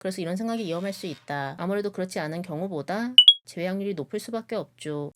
그래서 이런 생각이 위험할 수 있다. 아무래도 그렇지 않은 경우보다 재회 확률이 높을 수밖에 없죠.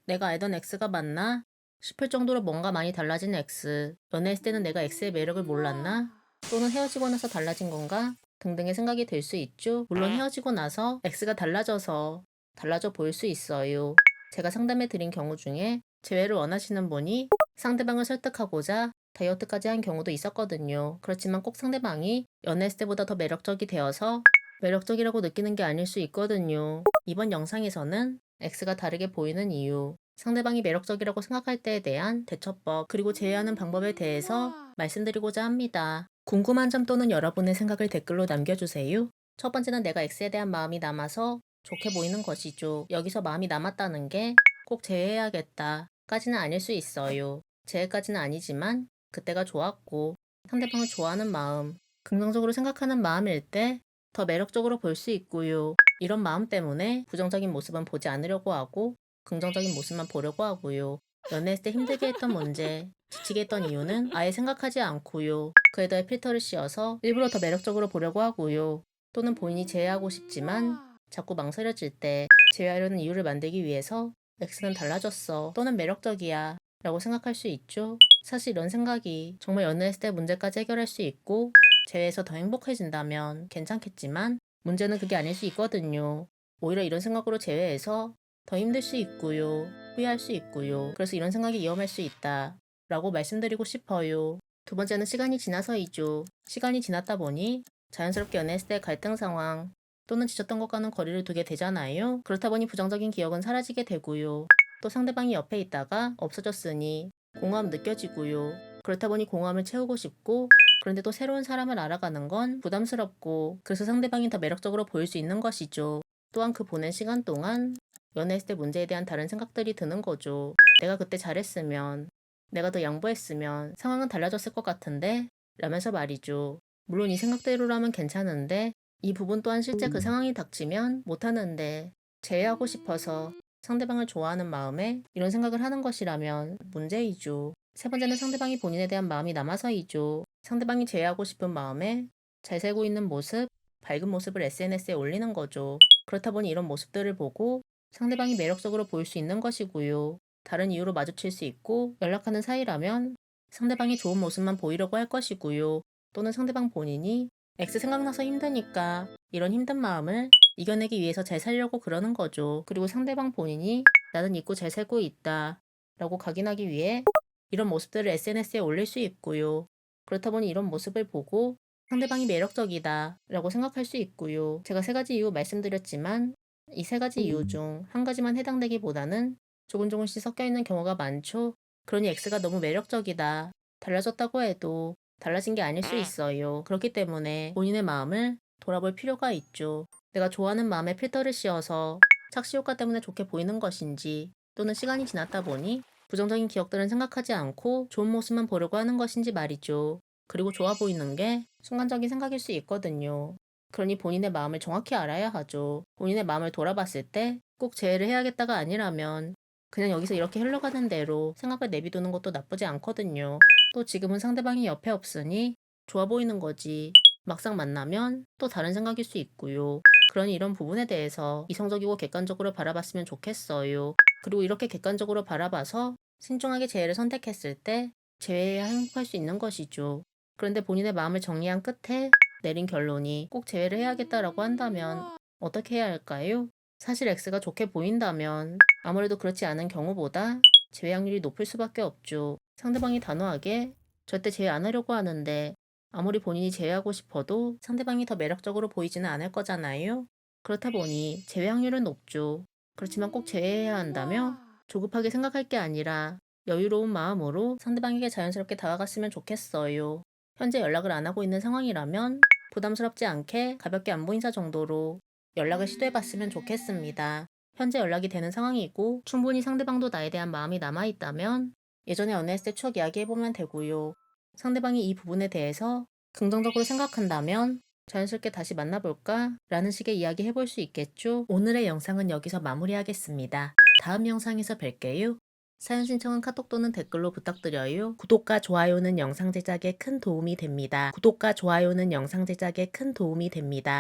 내가 알던 X가 맞나? 싶을 정도로 뭔가 많이 달라진 X. 연애했을 때는 내가 X의 매력을 몰랐나? 또는 헤어지고 나서 달라진 건가? 등등의 생각이 들 수 있죠. 물론 헤어지고 나서 X가 달라져 보일 수 있어요. 제가 상담해 드린 경우 중에 재회를 원하시는 분이 상대방을 설득하고자 다이어트까지 한 경우도 있었거든요. 그렇지만 꼭 상대방이 연애했을 때보다 더 매력적이 되어서 매력적이라고 느끼는 게 아닐 수 있거든요. 이번 영상에서는 X가 다르게 보이는 이유, 상대방이 매력적이라고 생각할 때에 대한 대처법, 그리고 제외하는 방법에 대해서 말씀드리고자 합니다. 궁금한 점 또는 여러분의 생각을 댓글로 남겨주세요. 첫 번째는 내가 X에 대한 마음이 남아서 좋게 보이는 것이죠. 여기서 마음이 남았다는 게 꼭 제외해야겠다 까지는 아닐 수 있어요. 제외까지는 아니지만 그때가 좋았고 상대방을 좋아하는 마음, 긍정적으로 생각하는 마음일 때 더 매력적으로 볼 수 있고요. 이런 마음 때문에 부정적인 모습은 보지 않으려고 하고 긍정적인 모습만 보려고 하고요. 연애했을 때 힘들게 했던 문제, 지치게 했던 이유는 아예 생각하지 않고요. 그에 더해 필터를 씌워서 일부러 더 매력적으로 보려고 하고요. 또는 본인이 제외하고 싶지만 자꾸 망설여질 때 제외하려는 이유를 만들기 위해서 X는 달라졌어 또는 매력적이야 라고 생각할 수 있죠. 사실 이런 생각이 정말 연애했을 때 문제까지 해결할 수 있고 제외해서 더 행복해진다면 괜찮겠지만 문제는 그게 아닐 수 있거든요. 오히려 이런 생각으로 제외해서 더 힘들 수 있고요. 후회할 수 있고요. 그래서 이런 생각이 위험할 수 있다 라고 말씀드리고 싶어요. 두 번째는 시간이 지나서이죠. 시간이 지났다 보니 자연스럽게 연애했을 때 갈등 상황 또는 지쳤던 것과는 거리를 두게 되잖아요. 그렇다 보니 부정적인 기억은 사라지게 되고요. 또 상대방이 옆에 있다가 없어졌으니 공허함 느껴지고요. 그렇다 보니 공허함을 채우고 싶고 그런데 또 새로운 사람을 알아가는 건 부담스럽고 그래서 상대방이 더 매력적으로 보일 수 있는 것이죠. 또한 그 보낸 시간 동안 연애했을 때 문제에 대한 다른 생각들이 드는 거죠. 내가 그때 잘했으면, 내가 더 양보했으면 상황은 달라졌을 것 같은데? 라면서 말이죠. 물론 이 생각대로라면 괜찮은데 이 부분 또한 실제 그 상황이 닥치면 못하는데 제외하고 싶어서 상대방을 좋아하는 마음에 이런 생각을 하는 것이라면 문제이죠. 세 번째는 상대방이 본인에 대한 마음이 남아서이죠. 상대방이 제외하고 싶은 마음에 잘 살고 있는 모습, 밝은 모습을 SNS에 올리는 거죠. 그렇다 보니 이런 모습들을 보고 상대방이 매력적으로 보일 수 있는 것이고요. 다른 이유로 마주칠 수 있고 연락하는 사이라면 상대방이 좋은 모습만 보이려고 할 것이고요. 또는 상대방 본인이 X 생각나서 힘드니까 이런 힘든 마음을 이겨내기 위해서 잘 살려고 그러는 거죠. 그리고 상대방 본인이 나는 잊고 잘 살고 있다 라고 각인하기 위해 이런 모습들을 SNS에 올릴 수 있고요. 그렇다 보니 이런 모습을 보고 상대방이 매력적이다 라고 생각할 수 있고요. 제가 세 가지 이유 말씀드렸지만 이 세 가지 이유 중 한 가지만 해당되기보다는 조금씩 섞여 있는 경우가 많죠. 그러니 X가 너무 매력적이다. 달라졌다고 해도 달라진 게 아닐 수 있어요. 그렇기 때문에 본인의 마음을 돌아볼 필요가 있죠. 내가 좋아하는 마음에 필터를 씌워서 착시 효과 때문에 좋게 보이는 것인지 또는 시간이 지났다 보니 부정적인 기억들은 생각하지 않고 좋은 모습만 보려고 하는 것인지 말이죠. 그리고 좋아 보이는 게 순간적인 생각일 수 있거든요. 그러니 본인의 마음을 정확히 알아야 하죠. 본인의 마음을 돌아봤을 때 꼭 제외를 해야겠다가 아니라면 그냥 여기서 이렇게 흘러가는 대로 생각을 내비두는 것도 나쁘지 않거든요. 또 지금은 상대방이 옆에 없으니 좋아 보이는 거지. 막상 만나면 또 다른 생각일 수 있고요. 그러니 이런 부분에 대해서 이성적이고 객관적으로 바라봤으면 좋겠어요. 그리고 이렇게 객관적으로 바라봐서 신중하게 재회를 선택했을 때 재회해야 행복할 수 있는 것이죠. 그런데 본인의 마음을 정리한 끝에 내린 결론이 꼭 재회를 해야겠다라고 한다면 어떻게 해야 할까요? 사실 X가 좋게 보인다면 아무래도 그렇지 않은 경우보다 재회 확률이 높을 수밖에 없죠. 상대방이 단호하게 절대 제외 안 하려고 하는데 아무리 본인이 제외하고 싶어도 상대방이 더 매력적으로 보이지는 않을 거잖아요. 그렇다 보니 제외 확률은 높죠. 그렇지만 꼭 제외해야 한다며 조급하게 생각할 게 아니라 여유로운 마음으로 상대방에게 자연스럽게 다가갔으면 좋겠어요. 현재 연락을 안 하고 있는 상황이라면 부담스럽지 않게 가볍게 안부 인사 정도로 연락을 시도해봤으면 좋겠습니다. 현재 연락이 되는 상황이고 충분히 상대방도 나에 대한 마음이 남아있다면 예전에 연애했을 때 추억 이야기해보면 되고요. 상대방이 이 부분에 대해서 긍정적으로 생각한다면 자연스럽게 다시 만나볼까? 라는 식의 이야기 해볼 수 있겠죠? 오늘의 영상은 여기서 마무리하겠습니다. 다음 영상에서 뵐게요. 사연 신청은 카톡 또는 댓글로 부탁드려요. 구독과 좋아요는 영상 제작에 큰 도움이 됩니다. 구독과 좋아요는 영상 제작에 큰 도움이 됩니다.